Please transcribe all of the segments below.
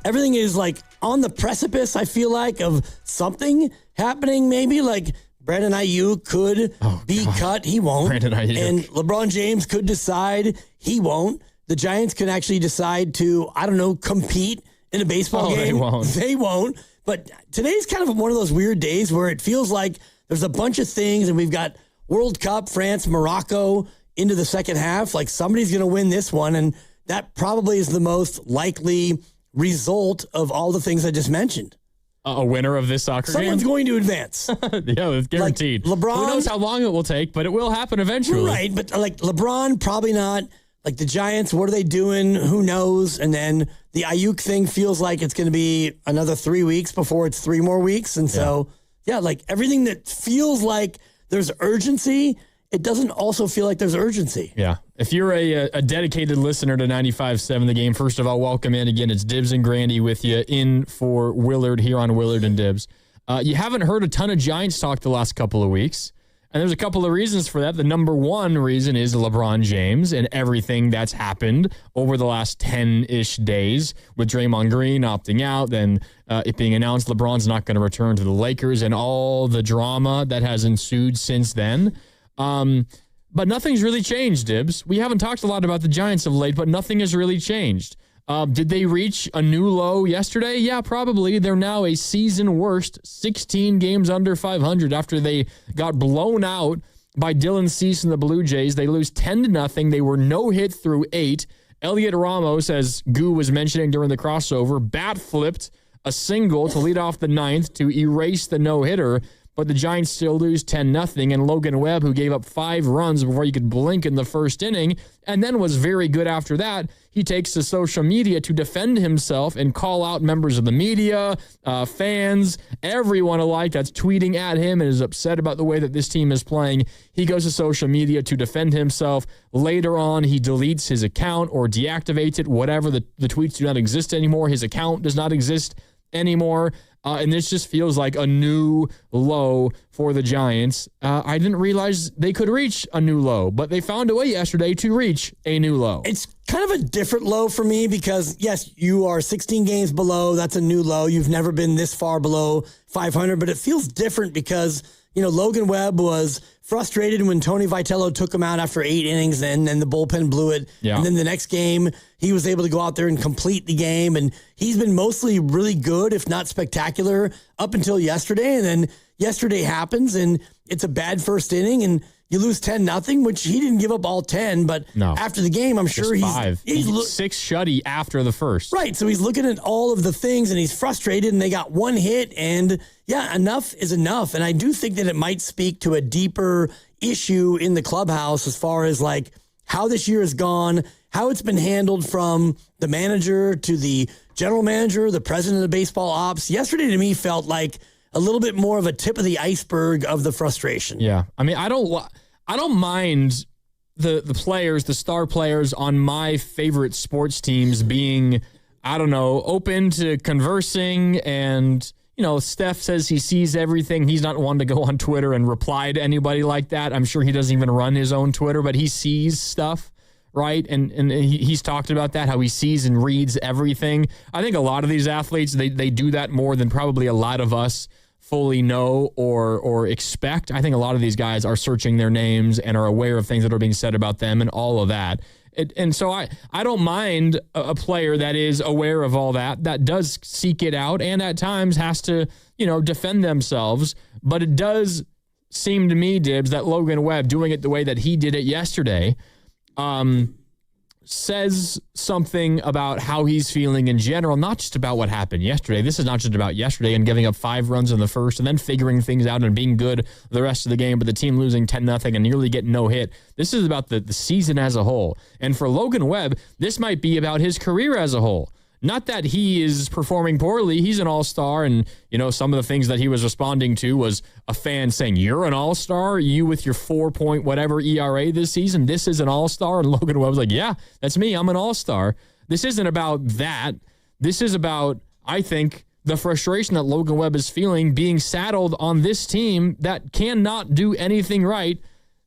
everything is like on the precipice, I feel like, of something happening maybe. Like Brandon Ayuk could be cut. He won't. Brandon Ayuk. And LeBron James could decide. He won't. The Giants could actually decide to, I don't know, compete in a baseball game. They won't. They won't. But today's kind of one of those weird days where it feels like there's a bunch of things, and we've got World Cup, France, Morocco into the second half. Like somebody's going to win this one, and that probably is the most likely result of all the things I just mentioned. A winner of this soccer Someone's game? going to advance. Yeah, it's guaranteed. Like LeBron, who knows how long it will take, but it will happen eventually. Right, but like LeBron, probably not. Like the Giants, what are they doing? Who knows? And then the Ayuk thing feels like it's going to be another 3 weeks before it's 3 more weeks. And so, yeah, like everything that feels like there's urgency, it doesn't also feel like there's urgency. Yeah. If you're a dedicated listener to 95.7 The Game, first of all, welcome in. Again, it's Dibs and Grandy with you in for Willard here on Willard and Dibs. You haven't heard a ton of Giants talk the last couple of weeks. And there's a couple of reasons for that. The number one reason is LeBron James and everything that's happened over the last 10-ish days with Draymond Green opting out, then it being announced LeBron's not going to return to the Lakers and all the drama that has ensued since then. But nothing's really changed, Dibs. We haven't talked a lot about the Giants of late, but nothing has really changed. Did they reach a new low yesterday? Yeah, probably. They're now a season worst, 16 games under 500 after they got blown out by Dylan Cease and the Blue Jays. They lose 10-0. They were no hit through 8. Elliot Ramos, as Goo was mentioning during the crossover, bat flipped a single to lead off the 9th to erase the no-hitter. But the Giants still lose 10-0, and Logan Webb, who gave up 5 runs before you could blink in the first inning, and then was very good after that, he takes to social media to defend himself and call out members of the media, fans, everyone alike that's tweeting at him and is upset about the way that this team is playing. He goes to social media to defend himself. Later on, he deletes his account or deactivates it, whatever. The tweets do not exist anymore. His account does not exist anymore. And this just feels like a new low for the Giants. I didn't realize they could reach a new low, but they found a way yesterday to reach a new low. It's kind of a different low for me because, yes, you are 16 games below. That's a new low. You've never been this far below 500, but it feels different because, you know, Logan Webb was frustrated when Tony Vitello took him out after 8 innings and then the bullpen blew it. Yeah. And then the next game, he was able to go out there and complete the game. And he's been mostly really good, if not spectacular, up until yesterday. And then yesterday happens and it's a bad first inning and you lose 10-0, which he didn't give up all 10. But after the game, I'm sure he's 6 shutty after the first. Right. So he's looking at all of the things and he's frustrated and they got 1 hit. And yeah, enough is enough. And I do think that it might speak to a deeper issue in the clubhouse as far as like how this year has gone, how it's been handled from the manager to the general manager, the president of baseball ops. Yesterday to me felt like a little bit more of a tip of the iceberg of the frustration. Yeah. I mean, I don't mind the players, the star players on my favorite sports teams being, I don't know, open to conversing. And, you know, Steph says he sees everything. He's not one to go on Twitter and reply to anybody like that. I'm sure he doesn't even run his own Twitter, but he sees stuff, right? And he's talked about that, how he sees and reads everything. I think a lot of these athletes, they do that more than probably a lot of us fully know or expect. I think a lot of these guys are searching their names and are aware of things that are being said about them and all of that. And so I don't mind a player that is aware of all that does seek it out and at times has to, you know, defend themselves. But it does seem to me, Dibs, that Logan Webb doing it the way that he did it yesterday says something about how he's feeling in general, not just about what happened yesterday. This is not just about yesterday and giving up 5 runs in the first and then figuring things out and being good the rest of the game, but the team losing 10-0 and nearly getting no hit. This is about the season as a whole. And for Logan Webb, this might be about his career as a whole. Not that he is performing poorly. He's an all-star, and, you know, some of the things that he was responding to was a fan saying, "You're an all-star? You with your 4-point whatever ERA this season? This is an all-star?" And Logan Webb was like, "Yeah, that's me. I'm an all-star." This isn't about that. This is about, I think, the frustration that Logan Webb is feeling being saddled on this team that cannot do anything right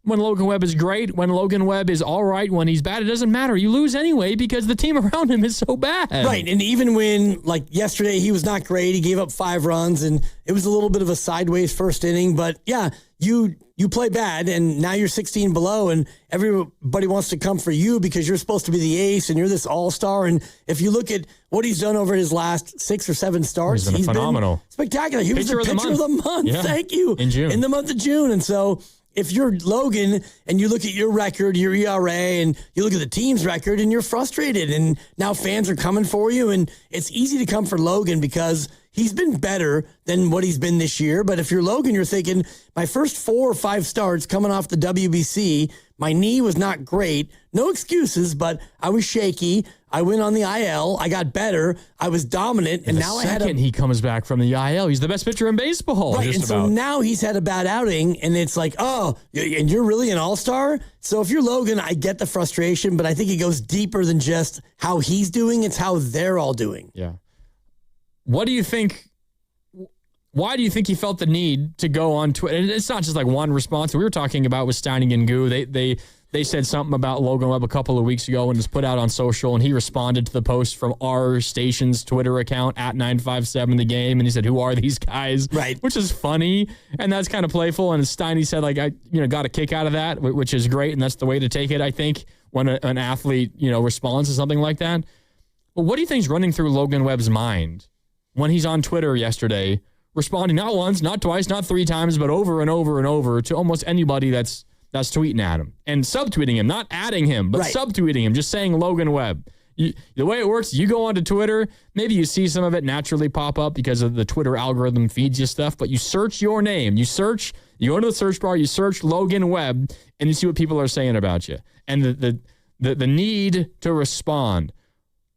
when Logan Webb is great, when Logan Webb is all right, when he's bad, it doesn't matter. You lose anyway because the team around him is so bad. Right, and even when, like yesterday, he was not great. He gave up 5 runs, and it was a little bit of a sideways first inning. But, yeah, you play bad, and now you're 16 below, and everybody wants to come for you because you're supposed to be the ace, and you're this all-star. And if you look at what he's done over his last 6 or 7 starts, he's been phenomenal. Spectacular. He was the pitcher of the month. Yeah. Thank you. In June. In the month of June. And so if you're Logan and you look at your record, your ERA, and you look at the team's record and you're frustrated, and now fans are coming for you, and it's easy to come for Logan because he's been better than what he's been this year. But if you're Logan, you're thinking, my first 4 or 5 starts coming off the WBC, my knee was not great. No excuses, but I was shaky. I went on the IL. I got better. I was dominant. And now he comes back from the IL, he's the best pitcher in baseball. Right, and so now he's had a bad outing, and it's like, oh, and you're really an all-star? So if you're Logan, I get the frustration, but I think it goes deeper than just how he's doing. It's how they're all doing. Yeah. What do you think? Why do you think he felt the need to go on Twitter? And it's not just like one response. We were talking about with Steining and Goo. They said something about Logan Webb a couple of weeks ago and it was put out on social, and he responded to the post from our station's Twitter account at 957 The Game, and he said, "Who are these guys?" Right, which is funny, and that's kind of playful. And Steiny said, like, I got a kick out of that, which is great, and that's the way to take it. I think when an athlete responds to something like that. But what do you think is running through Logan Webb's mind when he's on Twitter yesterday, responding not once, not twice, not 3 times, but over and over and over to almost anybody that's tweeting at him and subtweeting him, not adding him, but subtweeting him, just saying Logan Webb. The way it works, you go onto Twitter, maybe you see some of it naturally pop up because of the Twitter algorithm feeds you stuff, but you search your name, you go to the search bar, you search Logan Webb, and you see what people are saying about you. And the need to respond.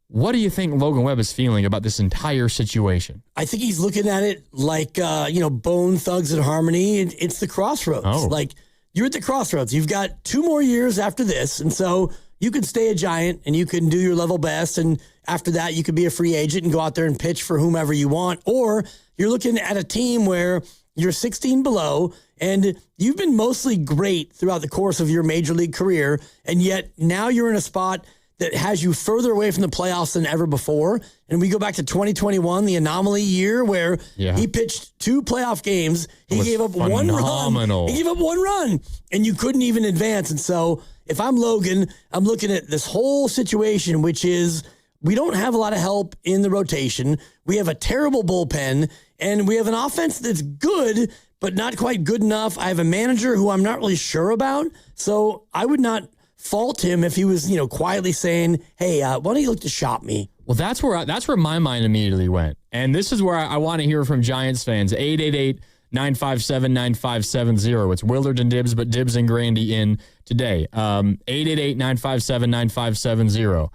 What do you think Logan Webb is feeling about this entire situation? I think he's looking at it like, Bone Thugs and Harmony. It's the crossroads. Oh. Like, you're at the crossroads. You've got 2 more years after this, and so you could stay a Giant and you can do your level best, and after that you could be a free agent and go out there and pitch for whomever you want, or you're looking at a team where you're 16 below and you've been mostly great throughout the course of your major league career, and yet now you're in a spot that has you further away from the playoffs than ever before. And we go back to 2021, the anomaly year where he pitched 2 playoff games. He gave up phenomenal. 1 run. He gave up 1 run, and you couldn't even advance. And so if I'm Logan, I'm looking at this whole situation, which is we don't have a lot of help in the rotation. We have a terrible bullpen, and we have an offense that's good, but not quite good enough. I have a manager who I'm not really sure about. So I would not fault him if he was, quietly saying, "Hey, why don't you look to shop me?" Well, that's where my mind immediately went. And this is where I want to hear from Giants fans. 888-957-9570. It's Willard and Dibbs, but Dibbs and Grandy in today. 888-957-9570.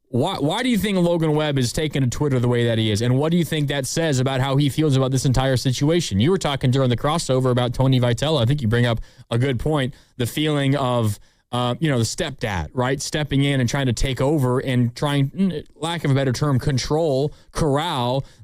Why do you think Logan Webb is taking to Twitter the way that he is? And what do you think that says about how he feels about this entire situation? You were talking during the crossover about Tony Vitello. I think you bring up a good point. The feeling of the stepdad, right? Stepping in and trying to take over and trying, lack of a better term, corral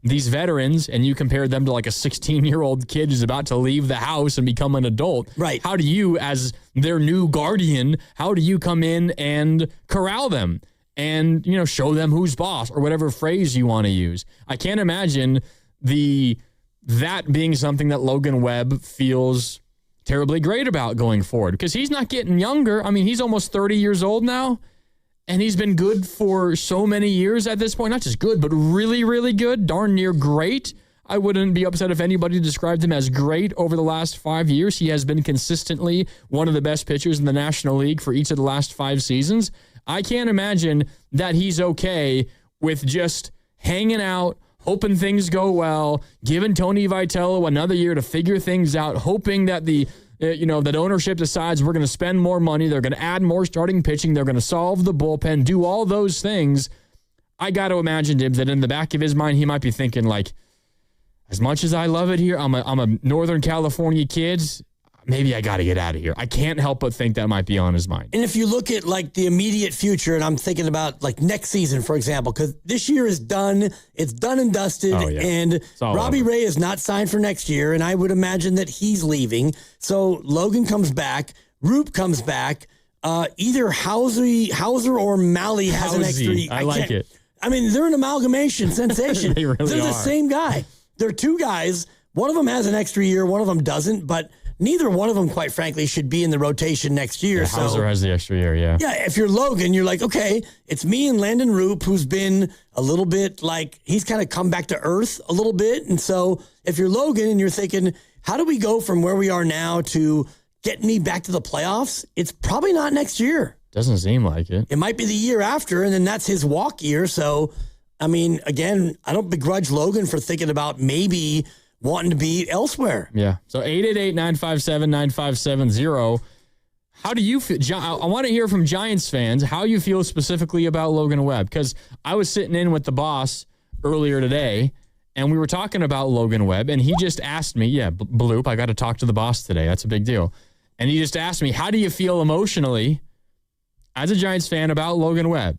these veterans, and you compare them to like a 16-year-old kid who's about to leave the house and become an adult. Right. How do you, as their new guardian, how do you come in and corral them and, show them who's boss or whatever phrase you want to use? I can't imagine that being something that Logan Webb feels terribly great about going forward, because he's not getting younger. I mean, he's almost 30 years old now, and he's been good for so many years at this point. Not just good, but really, really good, darn near great. I wouldn't be upset if anybody described him as great over the last 5 years. He has been consistently one of the best pitchers in the National League for each of the last 5 seasons. I can't imagine that he's okay with just hanging out, hoping things go well, giving Tony Vitello another year to figure things out, hoping that that ownership decides we're going to spend more money, they're going to add more starting pitching, they're going to solve the bullpen, do all those things. I got to imagine, Dibbs, that in the back of his mind, he might be thinking, like, as much as I love it here, I'm a Northern California kid, maybe I got to get out of here. I can't help but think that might be on his mind. And if you look at like the immediate future, and I'm thinking about like next season, for example, because this year is done. It's done and dusted. Oh, yeah. And Robbie Ray is not signed for next year. And I would imagine that he's leaving. So Logan comes back. Roop comes back, either Hauser or Malley has an extra. I like it. I mean, they're an amalgamation sensation. They really they're the are. same guy. They're two guys. One of them has an extra year. One of them doesn't. But neither one of them, quite frankly, should be in the rotation next year. Hauser has the extra year, yeah. Yeah, if you're Logan, you're like, okay, it's me and Landon Roop, who's been a little bit like, he's kind of come back to earth a little bit. And so if you're Logan and you're thinking, how do we go from where we are now to get me back to the playoffs? It's probably not next year. Doesn't seem like it. It might be the year after, and then that's his walk year. So, I mean, again, I don't begrudge Logan for thinking about maybe wanting to be elsewhere. Yeah. So 888-957-9570. How do you feel? I want to hear from Giants fans how you feel specifically about Logan Webb, because I was sitting in with the boss earlier today, and we were talking about Logan Webb, and he just asked me, bloop, I got to talk to the boss today. That's a big deal. And he just asked me, how do you feel emotionally as a Giants fan about Logan Webb?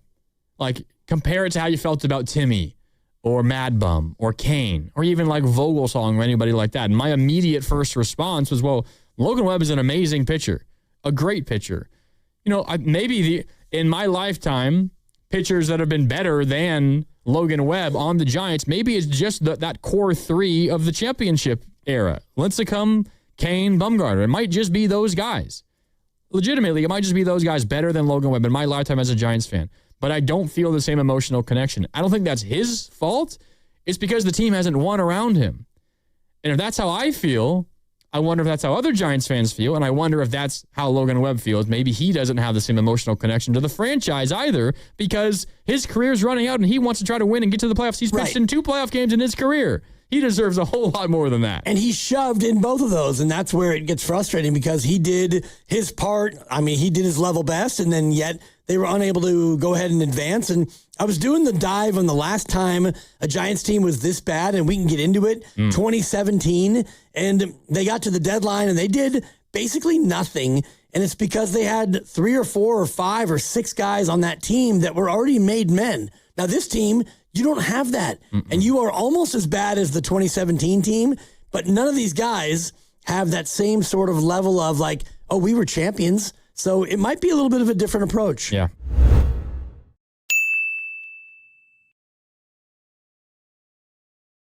Like, compare it to how you felt about Timmy or Mad Bum or Kane or even like Vogelsong or anybody like that. And my immediate first response was, well, Logan Webb is an amazing pitcher, a great pitcher. You know, in my lifetime, pitchers that have been better than Logan Webb on the Giants, maybe it's just that core three of the championship era. Lincecum, Kane, Bumgarner. It might just be those guys. Legitimately, it might just be those guys better than Logan Webb in my lifetime as a Giants fan. But I don't feel the same emotional connection. I don't think that's his fault. It's because the team hasn't won around him. And if that's how I feel, I wonder if that's how other Giants fans feel. And I wonder if that's how Logan Webb feels. Maybe he doesn't have the same emotional connection to the franchise either, because his career's running out and he wants to try to win and get to the playoffs. He's pitched in 2 playoff games in his career. He deserves a whole lot more than that. And he shoved in both of those, and that's where it gets frustrating, because he did his part. I mean, he did his level best, and then yet they were unable to go ahead and advance. And I was doing the dive on the last time a Giants team was this bad, and we can get into it, 2017, and they got to the deadline, and they did basically nothing. And it's because they had 3 or 4 or 5 or 6 guys on that team that were already made men. Now, this team, you don't have that. And you are almost as bad as the 2017 team, but none of these guys have that same sort of level of like, oh, we were champions. So it might be a little bit of a different approach. Yeah.